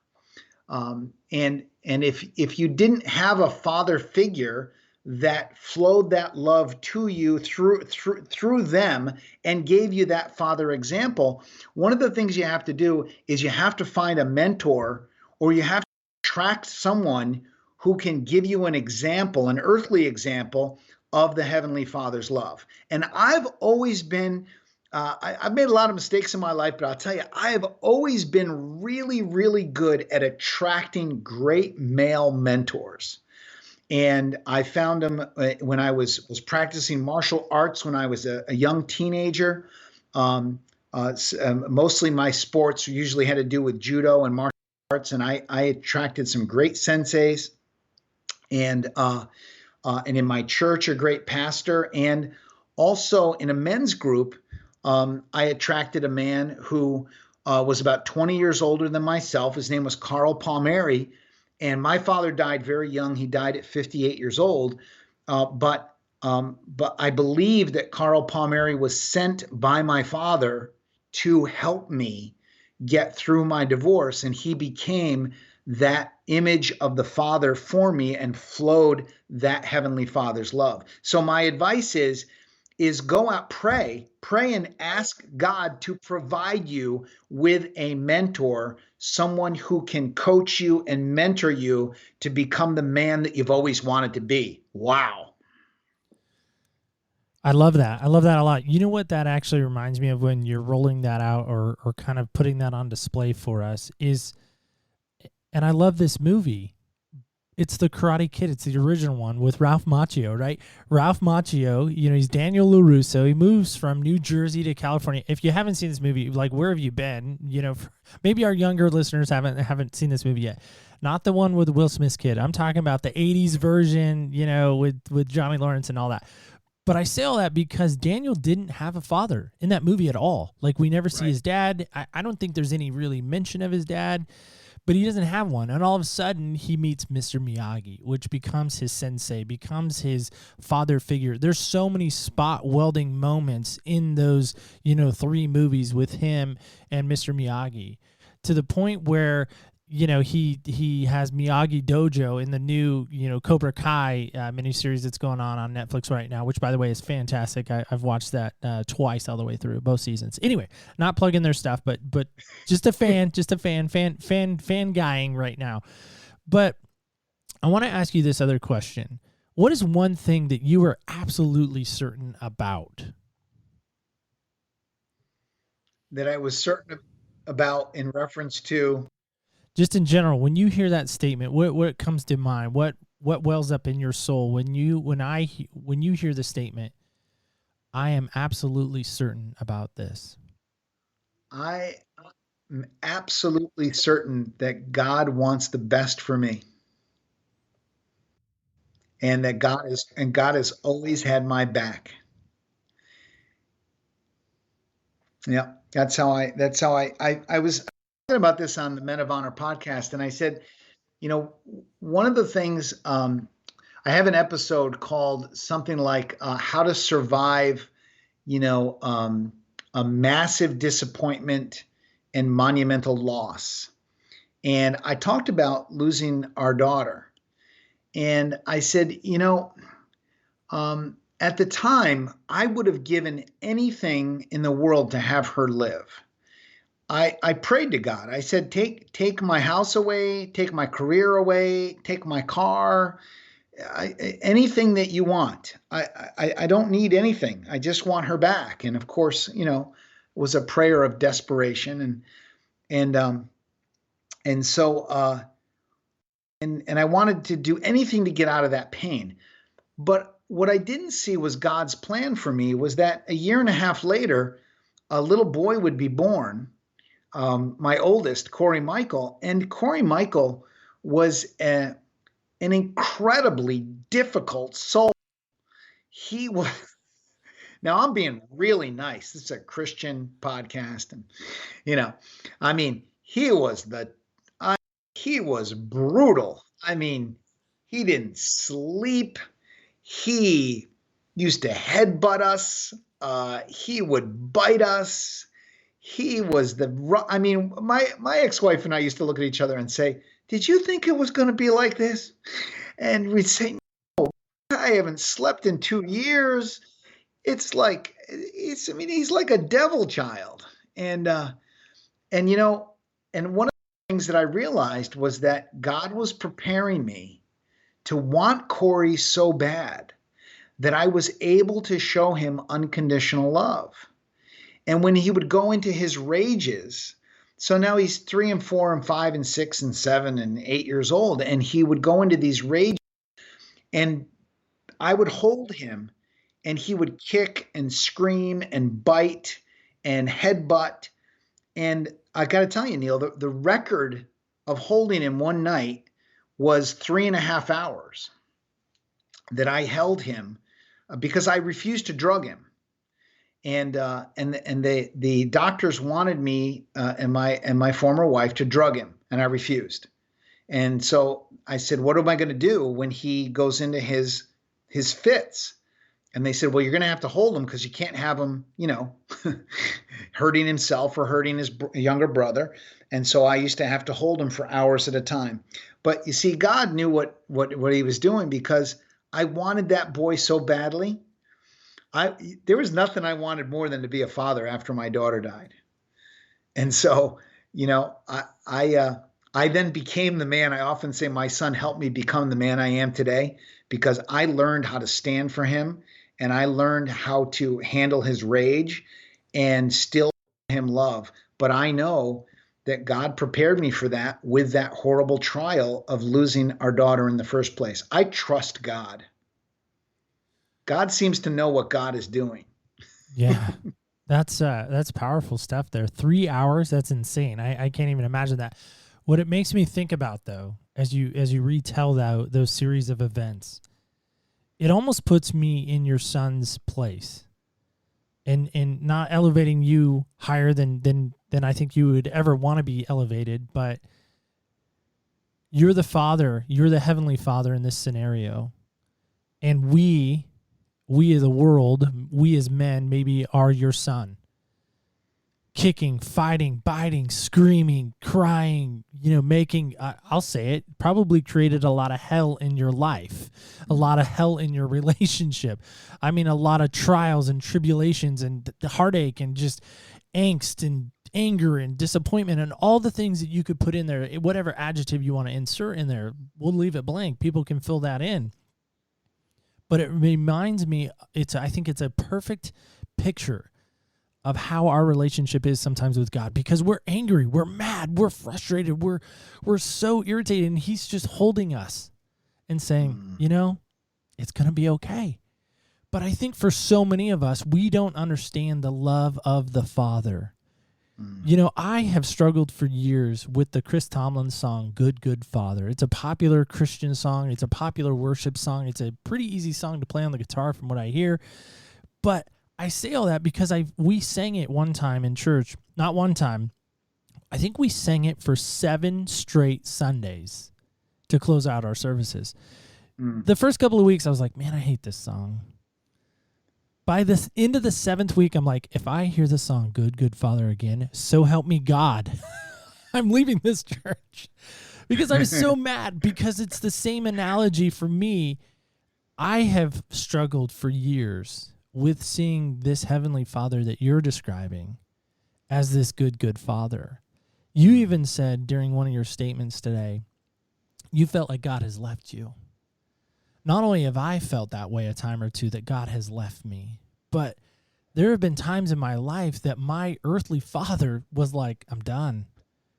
And if you didn't have a father figure that flowed that love to you through them and gave you that father example, one of the things you have to do is you have to find a mentor, or you have to attract someone who can give you an example, an earthly example of the Heavenly Father's love. And I've always been I've made a lot of mistakes in my life, but I'll tell you, I have always been really, really good at attracting great male mentors. And I found them when I was practicing martial arts when I was a young teenager. Mostly my sports usually had to do with judo and martial arts, and I attracted some great senseis. And in my church, a great pastor, and also in a men's group, I attracted a man who was about 20 years older than myself. His name was Carl Palmieri, and my father died very young. He died at 58 years old. But I believe that Carl Palmieri was sent by my father to help me get through my divorce, and he became that image of the Father for me and flowed that Heavenly Father's love. So my advice is go out, pray and ask God to provide you with a mentor, someone who can coach you and mentor you to become the man that you've always wanted to be. Wow. I love that. I love that a lot. You know what that actually reminds me of when you're rolling that out or kind of putting that on display for us is, and I love this movie. It's the Karate Kid. It's the original one with Ralph Macchio, right? Ralph Macchio, he's Daniel LaRusso. He moves from New Jersey to California. If you haven't seen this movie, like, where have you been? Maybe our younger listeners haven't seen this movie yet. Not the one with Will Smith's kid. I'm talking about the 80s version, with Johnny Lawrence and all that. But I say all that because Daniel didn't have a father in that movie at all. Like, we never see his dad. I don't think there's any really mention of his dad, but he doesn't have one. And all of a sudden, he meets Mr. Miyagi, which becomes his sensei, becomes his father figure. There's so many spot welding moments in those, 3 movies with him and Mr. Miyagi, to the point where he has Miyagi Dojo in the new, Cobra Kai miniseries that's going on Netflix right now, which, by the way, is fantastic. I've watched that twice all the way through, both seasons. Anyway, not plugging their stuff, but just a fan, fan guying right now. But I want to ask you this other question. What is one thing that you are absolutely certain about? That I was certain about in reference to... Just in general, when you hear that statement, what comes to mind? What wells up in your soul when you hear the statement, I am absolutely certain about this? I am absolutely certain that God wants the best for me. And that God has always had my back. Yeah, that's how I was talking about this on the Men of Honor podcast, and I said, one of the things, I have an episode called something like how to survive, a massive disappointment and monumental loss. And I talked about losing our daughter. And I said, at the time, I would have given anything in the world to have her live. I prayed to God. I said, take my house away, take my career away, take my car, anything that you want. I don't need anything. I just want her back. And of course, it was a prayer of desperation. And so I wanted to do anything to get out of that pain. But what I didn't see was God's plan for me was that a year and a half later, a little boy would be born. My oldest, Corey Michael, and Corey Michael was an incredibly difficult soul. He was, now I'm being really nice. This is a Christian podcast. And, he was brutal. He didn't sleep. He used to headbutt us. He would bite us. he was I mean, my ex-wife and I used to look at each other and say, "Did you think it was going to be like this?" And we'd say, "I haven't slept in 2 years." It's like I mean, he's like a devil child. And you know, and one of the things that I realized was that God was preparing me to want Corey so bad that I was able to show him unconditional love. And when he would go into his rages, so now he's 3 and 4 and 5 and 6 and 7 and 8 years old, and he would go into these rages, and I would hold him, and he would kick and scream and bite and headbutt. And I got to tell you, Neil, the record of holding him one night was 3.5 hours that I held him because I refused to drug him. And the doctors wanted me and my former wife to drug him, and I refused. And so I said, "What am I going to do when he goes into his fits?" And they said, "Well, you're going to have to hold him because you can't have him, you know, hurting himself or hurting his younger brother." And so I used to have to hold him for hours at a time. But you see, God knew what he was doing, because I wanted that boy so badly. There was nothing I wanted more than to be a father after my daughter died. And so, you know, I then became the man. I often say my son helped me become the man I am today, because I learned how to stand for him, and I learned how to handle his rage and still show him love. But I know that God prepared me for that with that horrible trial of losing our daughter in the first place. I trust God. God seems to know what God is doing. Yeah. That's powerful stuff there. 3 hours, that's insane. I can't even imagine that. What it makes me think about, though, as you retell those series of events, it almost puts me in your son's place, and not elevating you higher than I think you would ever want to be elevated, but you're the father, you're the heavenly father in this scenario, and we as a world, we as men maybe are your son. Kicking, fighting, biting, screaming, crying, making, I'll say it, probably created a lot of hell in your life, a lot of hell in your relationship. I mean, a lot of trials and tribulations and heartache and just angst and anger and disappointment and all the things that you could put in there, whatever adjective you want to insert in there. We'll leave it blank. People can fill that in. But it reminds me, I think it's a perfect picture of how our relationship is sometimes with God, because we're angry, we're mad, we're frustrated, we're so irritated, and he's just holding us and saying, it's going to be okay. But I think for so many of us, we don't understand the love of the Father. I have struggled for years with the Chris Tomlin song, Good, Good Father. It's a popular Christian song. It's a popular worship song. It's a pretty easy song to play on the guitar from what I hear. But I say all that because we sang it one time in church. Not one time. I think we sang it for 7 straight Sundays to close out our services. The first couple of weeks, I was like, man, I hate this song. By the end of the 7th week, I'm like, if I hear the song Good, Good Father again, so help me God, I'm leaving this church. Because I was so mad, because it's the same analogy for me. I have struggled for years with seeing this Heavenly Father that you're describing as this good, good Father. You even said during one of your statements today, you felt like God has left you. Not only have I felt that way a time or two, that God has left me, but there have been times in my life that my earthly father was like, I'm done.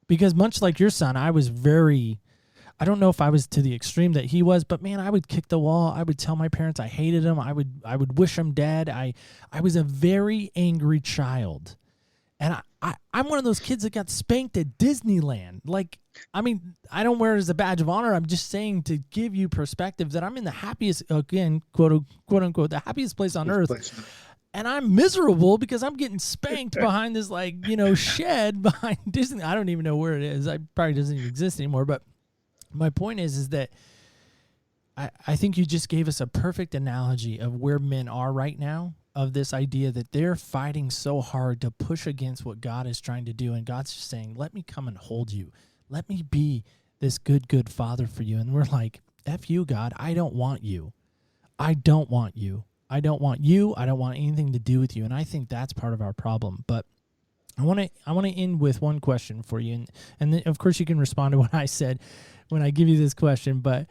Because much like your son, I was I don't know if I was to the extreme that he was, but man, I would kick the wall. I would tell my parents I hated him. I would wish him dead. I was a very angry child. And I'm one of those kids that got spanked at Disneyland. Like, I mean, I don't wear it as a badge of honor. I'm just saying to give you perspective that I'm in the happiest, again, quote unquote, the happiest place on earth. And I'm miserable because I'm getting spanked behind this, shed behind Disney. I don't even know where it is. It probably doesn't even exist anymore. But my point is that I think you just gave us a perfect analogy of where men are right now. of this idea that they're fighting so hard to push against what God is trying to do. And God's just saying, let me come and hold you. Let me be this good father for you. And we're like, F you, God. I don't want you. I don't want you. I don't want you. I don't want anything to do with you. And I think that's part of our problem. But I want to end with one question for you. And then, of course, you can respond to what I said when I give you this question. But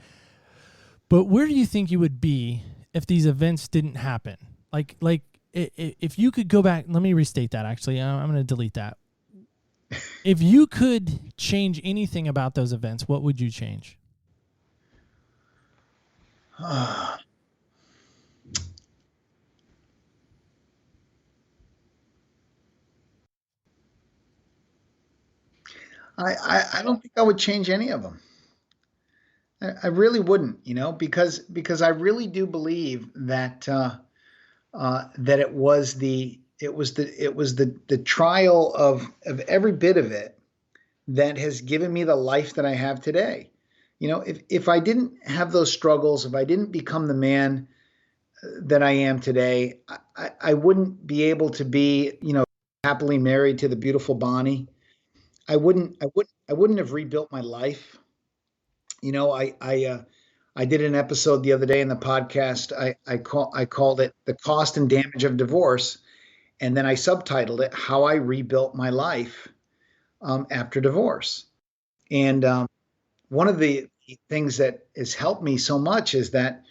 where do you think you would be if these events didn't happen? Like if you could go back, let me restate that actually. I'm going to delete that. If you could change anything about those events, what would you change? I don't think I would change any of them. I really wouldn't, because I really do believe that that it was the trial of every bit of it that has given me the life that I have today. If I didn't have those struggles, if I didn't become the man that I am today, I wouldn't be able to be, happily married to the beautiful Bonnie. I wouldn't have rebuilt my life. I did an episode the other day in the podcast. I called it "The Cost and Damage of Divorce," and then I subtitled it "How I Rebuilt My Life After Divorce." And one of the things that has helped me so much is that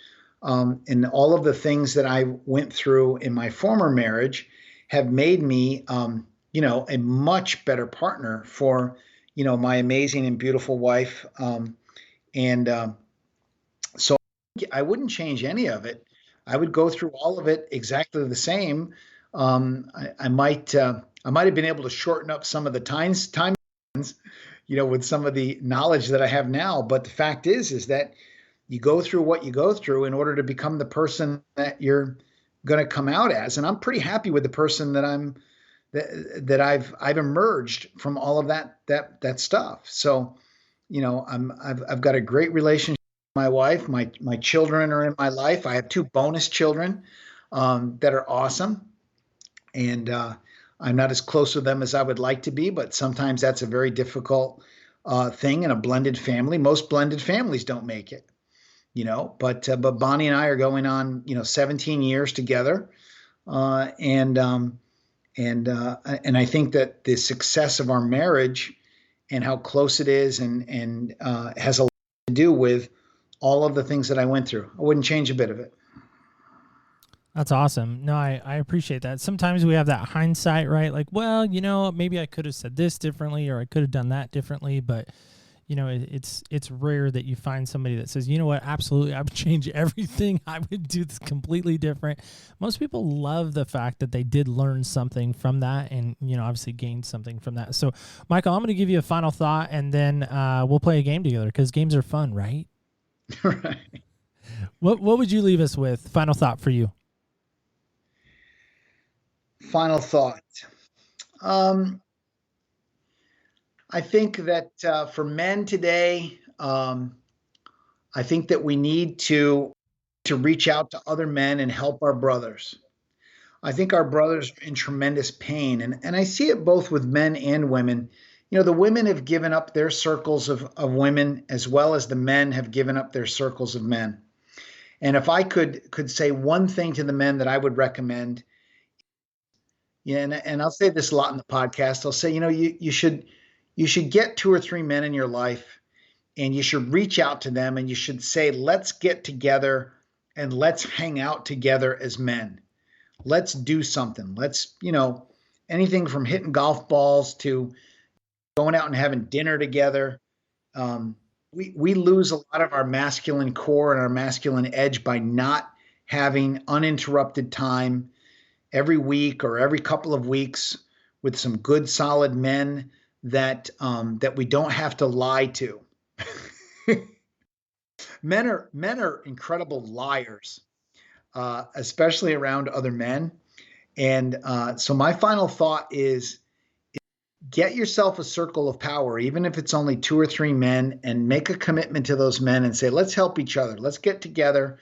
in all of the things that I went through in my former marriage have made me, a much better partner for, my amazing and beautiful wife. And so I wouldn't change any of it. I would go through all of it exactly the same. I might have been able to shorten up some of the times, with some of the knowledge that I have now. But the fact is that you go through what you go through in order to become the person that you're going to come out as. And I'm pretty happy with the person that I've emerged from all of that stuff. So, I've got a great relationship with my wife. My children are in my life. I have 2 bonus children that are awesome, and I'm not as close with them as I would like to be. But sometimes that's a very difficult thing in a blended family. Most blended families don't make it, But Bonnie and I are going on 17 years together, and I think that the success of our marriage and how close it is and has a lot to do with all of the things that I went through. I wouldn't change a bit of it. That's awesome. No, I appreciate that. Sometimes we have that hindsight, right? Like, well, maybe I could have said this differently or I could have done that differently, but it's rare that you find somebody that says, you know what, absolutely, I would change everything. I would do this completely different. Most people love the fact that they did learn something from that and, obviously gained something from that. So, Michael, I'm going to give you a final thought and then we'll play a game together because games are fun, right? Right. What would you leave us with? Final thought for you. Final thought. I think that for men today, I think that we need to reach out to other men and help our brothers. I think our brothers are in tremendous pain, and I see it both with men and women. The women have given up their circles of women as well as the men have given up their circles of men. And if I could say one thing to the men that I would recommend, and I'll say this a lot in the podcast, I'll say, you should get 2 or 3 men in your life and you should reach out to them and you should say, let's get together and let's hang out together as men. Let's do something. Let's, anything from hitting golf balls to going out and having dinner together. We lose a lot of our masculine core and our masculine edge by not having uninterrupted time every week or every couple of weeks with some good, solid men that we don't have to lie to. Men are incredible liars, especially around other men. And so my final thought is get yourself a circle of power, even if it's only 2 or 3 men, and make a commitment to those men and say, let's help each other. Let's get together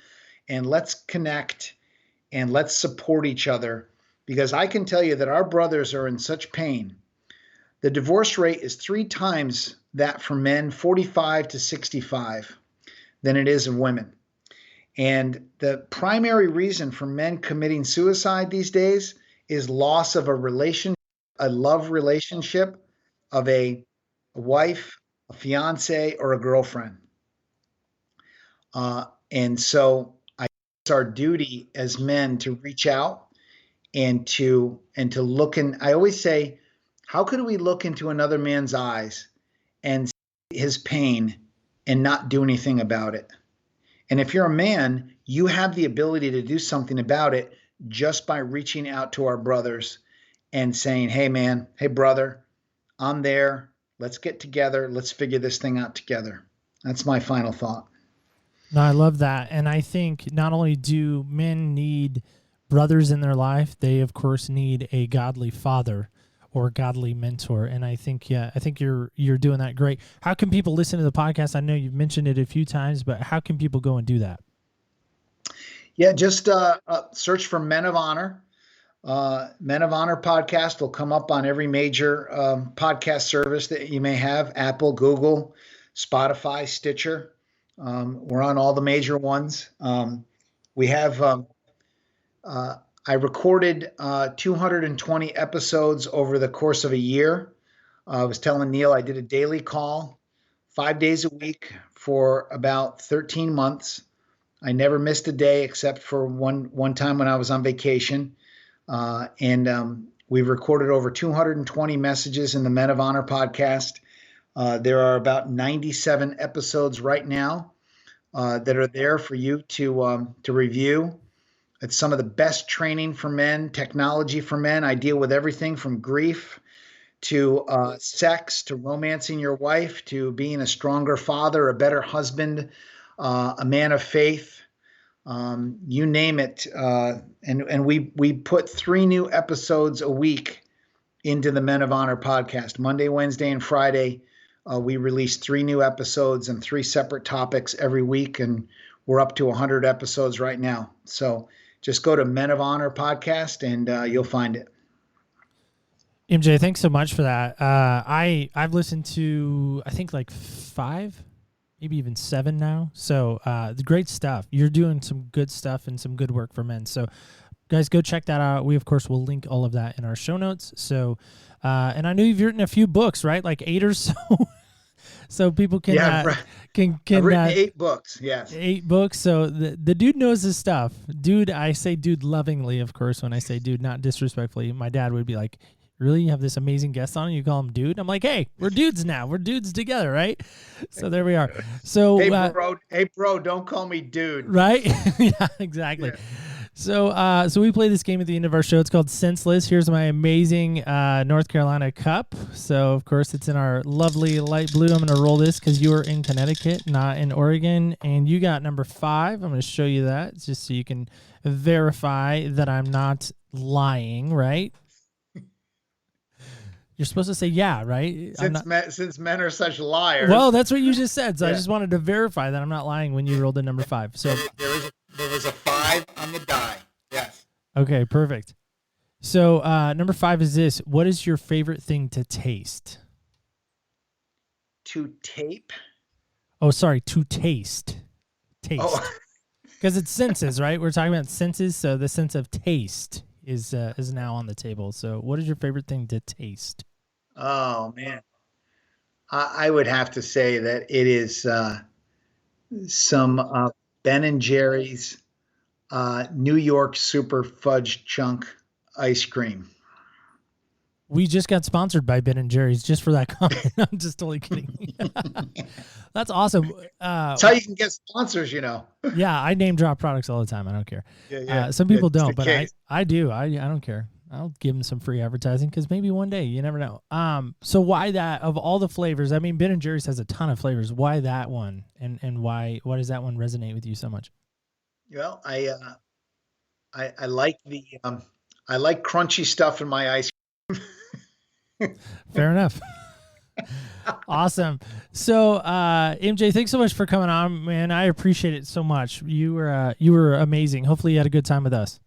and let's connect and let's support each other, because I can tell you that our brothers are in such pain. The divorce rate is 3 times that for men 45 to 65 than it is of women. And the primary reason for men committing suicide these days is loss of a relationship, a love relationship, of a wife, a fiance, or a girlfriend. And so it's our duty as men to reach out and to look in. I always say, how could we look into another man's eyes and see his pain and not do anything about it? And if you're a man, you have the ability to do something about it just by reaching out to our brothers and saying, hey man, hey brother, I'm there. Let's get together. Let's figure this thing out together. That's my final thought. No, I love that. And I think not only do men need brothers in their life, they of course need a godly father or godly mentor. And I think, you're doing that great. How can people listen to the podcast? I know you've mentioned it a few times, but how can people go and do that? Yeah, just search for Men of Honor. Men of Honor podcast will come up on every major podcast service that you may have: Apple, Google, Spotify, Stitcher. We're on all the major ones. We have, I recorded 220 episodes over the course of a year. I was telling Neil I did a daily call 5 days a week for about 13 months. I never missed a day except for one time when I was on vacation. And we've recorded over 220 messages in the Men of Honor podcast. There are about 97 episodes right now that are there for you to review. It's some of the best training for men, technology for men. I deal with everything from grief to sex, to romancing your wife, to being a stronger father, a better husband, a man of faith, you name it. And we put 3 new episodes a week into the Men of Honor podcast. Monday, Wednesday, and Friday, we release 3 new episodes and 3 separate topics every week, and we're up to 100 episodes right now. So just go to Men of Honor podcast and you'll find it. MJ, thanks so much for that. I've listened to, I think, like 5, maybe even 7 now. So the great stuff. You're doing some good stuff and some good work for men. So guys, go check that out. We, of course, will link all of that in our show notes. So, and I know you've written a few books, right? Like 8 or so. So people can can I've written 8 books. Yes, 8 books. So the dude knows his stuff. Dude, I say dude lovingly, of course. When I say dude, not disrespectfully. My dad would be like, "Really, you have this amazing guest on, and you call him dude?" I'm like, "Hey, we're dudes now. We're dudes together, right?" So there we are. So hey bro, don't call me dude. Right? Yeah, exactly. Yeah. So we play this game at the end of our show. It's called Senseless. Here's my amazing North Carolina cup. So, of course, it's in our lovely light blue. I'm going to roll this because you are in Connecticut, not in Oregon. And you got number 5. I'm going to show you that just so you can verify that I'm not lying, right? You're supposed to say yeah, right? Since men are such liars. Well, that's what you just said. So yeah. I just wanted to verify that I'm not lying when you rolled the number 5. So there was a 5 on the die. Yes. Okay, perfect. So number 5 is this. What is your favorite thing to taste? To tape? Oh, sorry. To taste. Taste. Because it's senses, right? We're talking about senses. So the sense of taste is now on the table. So what is your favorite thing to taste? Oh, man. I would have to say that it is some Ben & Jerry's New York Super Fudge Chunk ice cream. We just got sponsored by Ben & Jerry's just for that comment. I'm just totally kidding. That's awesome. That's how you can get sponsors, you know. Yeah, I name drop products all the time. I don't care. Yeah. Some people don't, but I do. I don't care. I'll give them some free advertising because maybe one day, you never know. So why that, of all the flavors? I mean, Ben & Jerry's has a ton of flavors. Why that one? And why does that one resonate with you so much? Well, I like I like crunchy stuff in my ice cream. Fair enough. Awesome. So, MJ, thanks so much for coming on, man. I appreciate it so much. You were amazing. Hopefully you had a good time with us.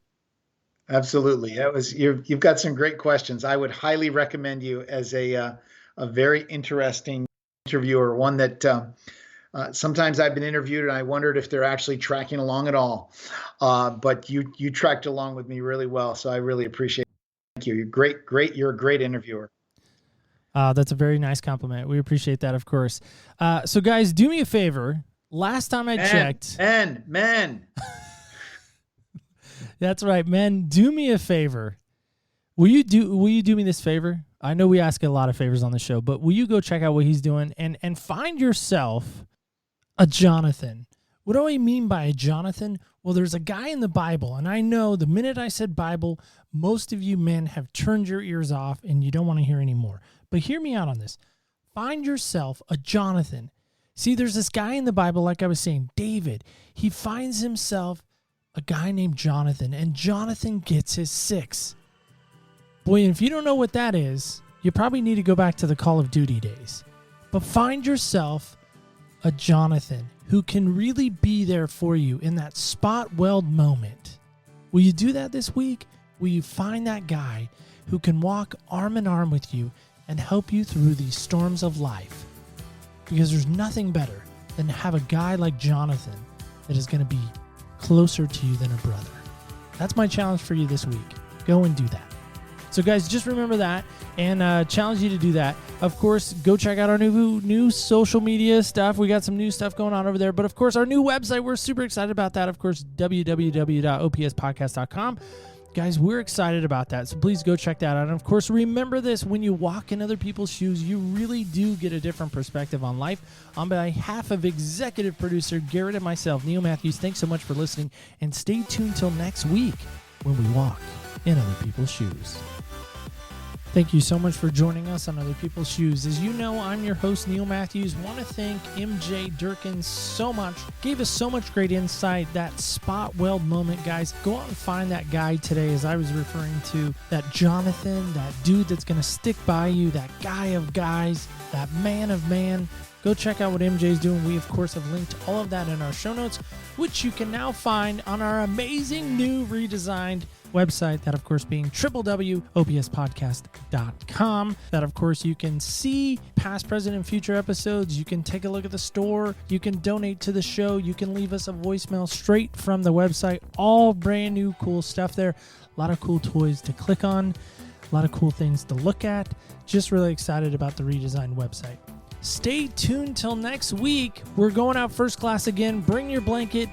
Absolutely. You've got some great questions. I would highly recommend you as a very interesting interviewer, one that sometimes I've been interviewed and I wondered if they're actually tracking along at all. But you tracked along with me really well, so I really appreciate it. Thank you. You're great. You're a great interviewer. That's a very nice compliment. We appreciate that, of course. So, guys, do me a favor. Last time I checked, men. That's right, men. Do me a favor. Will you do me this favor? I know we ask a lot of favors on the show, but will you go check out what he's doing and find yourself a Jonathan? What do I mean by a Jonathan? Well, there's a guy in the Bible, and I know the minute I said Bible, most of you men have turned your ears off and you don't want to hear anymore. But hear me out on this. Find yourself a Jonathan. See, there's this guy in the Bible, like I was saying, David. He finds himself a guy named Jonathan, and Jonathan gets his 6. Boy, if you don't know what that is, you probably need to go back to the Call of Duty days. But find yourself a Jonathan who can really be there for you in that spot weld moment. Will you do that this week? Will you find that guy who can walk arm in arm with you and help you through these storms of life? Because there's nothing better than to have a guy like Jonathan that is going to be closer to you than a brother. That's my challenge for you this week. Go and do that. So guys, just remember that and challenge you to do that. Of course, go check out our new social media stuff. We got some new stuff going on over there. But of course, our new website, we're super excited about that. Of course, www.opspodcast.com. Guys, we're excited about that, so please go check that out. And of course, remember this, when you walk in other people's shoes, you really do get a different perspective on life. On behalf of executive producer Garrett and myself, Neil Matthews, thanks so much for listening, and stay tuned till next week when we walk in other people's shoes. Thank you so much for joining us on Other People's Shoes. As you know, I'm your host, Neil Matthews. Want to thank MJ Durkin so much. Gave us so much great insight. That spot weld moment, guys. Go out and find that guy today, as I was referring to. That Jonathan, that dude that's going to stick by you, that guy of guys, that man of man. Go check out what MJ's doing. We, of course, have linked all of that in our show notes, which you can now find on our amazing new redesigned website, that of course being www.opspodcast.com. That of course you can see past, present, and future episodes. You can take a look at the store. You can donate to the show. You can leave us a voicemail straight from the website. All brand new cool stuff there. A lot of cool toys to click on. A lot of cool things to look at. Just really excited about the redesigned website. Stay tuned till next week. We're going out first class again. Bring your blanket.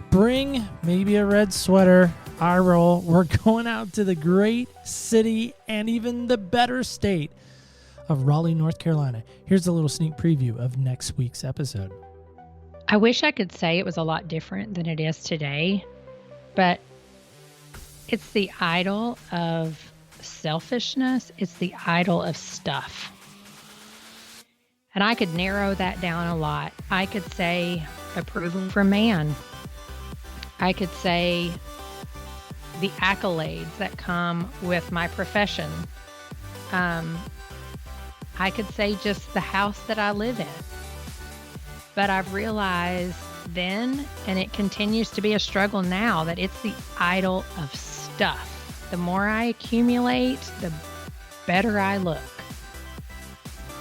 Bring maybe a red sweater. I roll. We're going out to the great city and even the better state of Raleigh, North Carolina. Here's a little sneak preview of next week's episode. I wish I could say it was a lot different than it is today, but it's the idol of selfishness. It's the idol of stuff. And I could narrow that down a lot. I could say approval from man. I could say the accolades that come with my profession. I could say just the house that I live in. But I've realized then, and it continues to be a struggle now, that it's the idol of stuff. The more I accumulate, the better I look.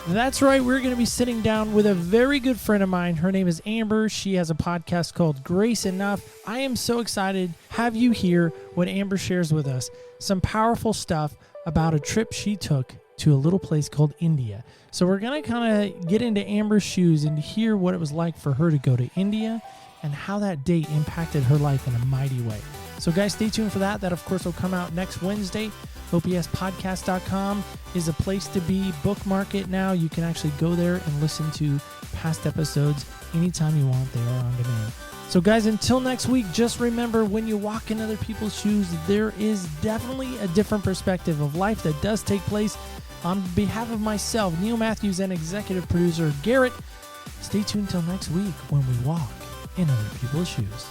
That's right. We're going to be sitting down with a very good friend of mine. Her name is Amber. She has a podcast called Grace Enough. I am so excited to have you hear what Amber shares with us. Some powerful stuff about a trip she took to a little place called India. So we're going to kind of get into Amber's shoes and hear what it was like for her to go to India and how that date impacted her life in a mighty way. So guys, stay tuned for that. That, of course, will come out next Wednesday. OPSpodcast.com is a place to be. Bookmark it now. You can actually go there and listen to past episodes anytime you want. They are on demand. So guys, until next week, just remember, when you walk in other people's shoes, there is definitely a different perspective of life that does take place. On behalf of myself, Neil Matthews, and executive producer Garrett, stay tuned till next week when we walk in other people's shoes.